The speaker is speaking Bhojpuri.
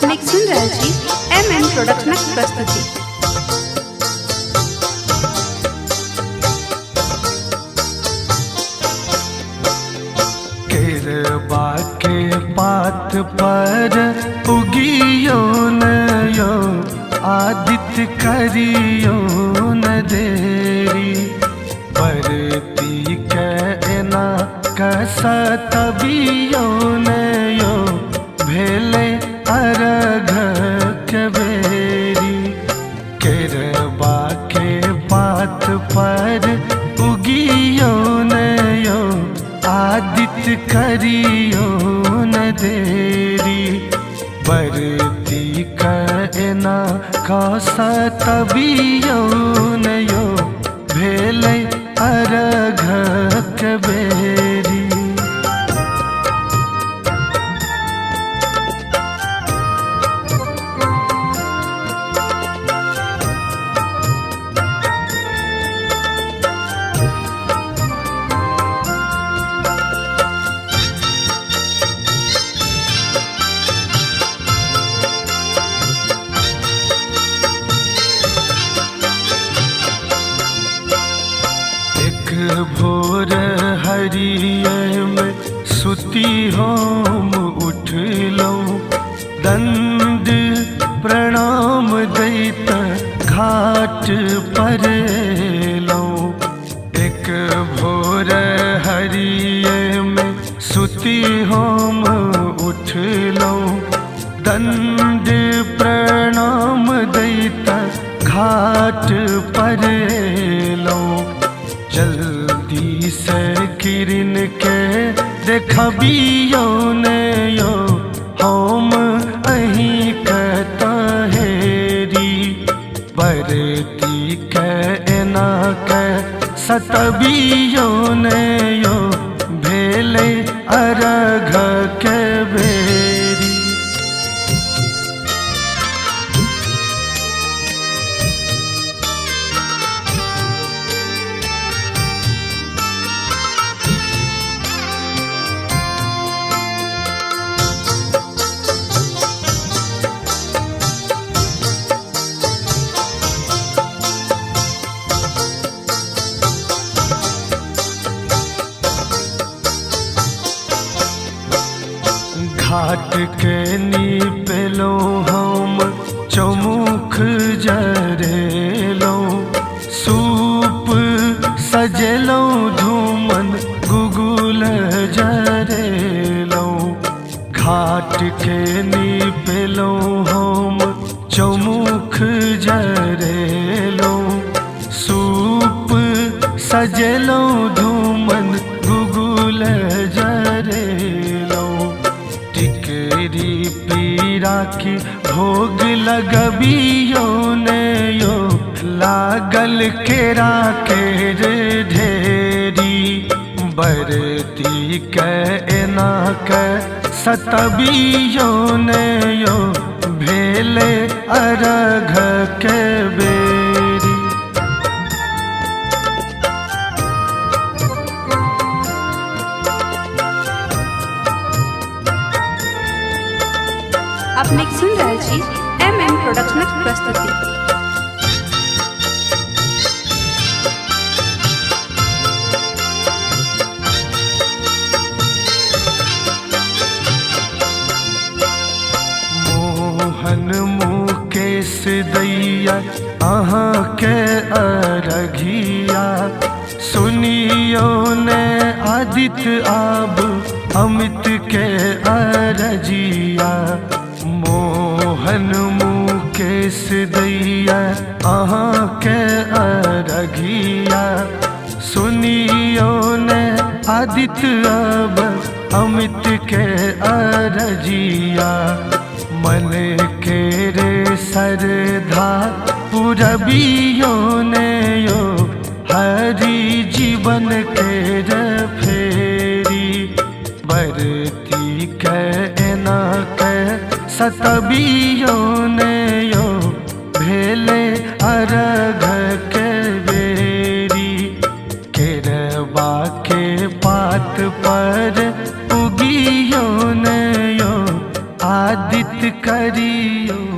अपने सुन रहे छी MM प्रोडक्शनक प्रस्तुति। केरबा के पात पर उगियो न यो आदित्य करियो न देरी, परती के ना कसतबियो न यो भेले अरघ के बेरी। केरबा के पात पर उगियो न यो आदित्य करियो न देरी, बरती कहना कसतबियो न यो भेले अरघ के बेरी। भोर हरिये में सुती होम उठलौ, दंड प्रणाम दैत घाट पर लौ। एक भोर हरिये में सुती होम उठलौ, दंड प्रणाम दैत घाट पर लौ। जल्दी से किरण के देखबियो न यो हम अहीं कतहेरी, बरती के ना के सतबियो न यो भेले अरघ के बेरी। घाट के नीपेलो हम चौमुख जरेलो, सूप सजेलो धूमन गुगुल जरेलो। घाट के नीपेलो हम चौमुख जरेलो, सूप सजेलो धूमन गुगुल जरेलो। टिकरी पीरा की भोग लगबियो न यो लागल केरा के ढेरी, बरती के ना के सतबियो न यो भेले अरघ के बेरी। अपने सुन रहे छी MM प्रोडक्शनक प्रस्तुति। मोहन मुकेश दैया अहाँ के अरघिया, सुनियो ने आदित्य आब अमित के अरजिया। मोहन मुकेश दैया अहाँ के अरघिया, सुनियो ने आदित्य अब अमित के अरजिया। मन के रे सरधा पुरबियो ने यो हरि जीवन के फेरी, बरती के ना के सतबियो न यो भेले अरघ के बेरी। केरबा के पात पर उगियो न यो आदित्य करियो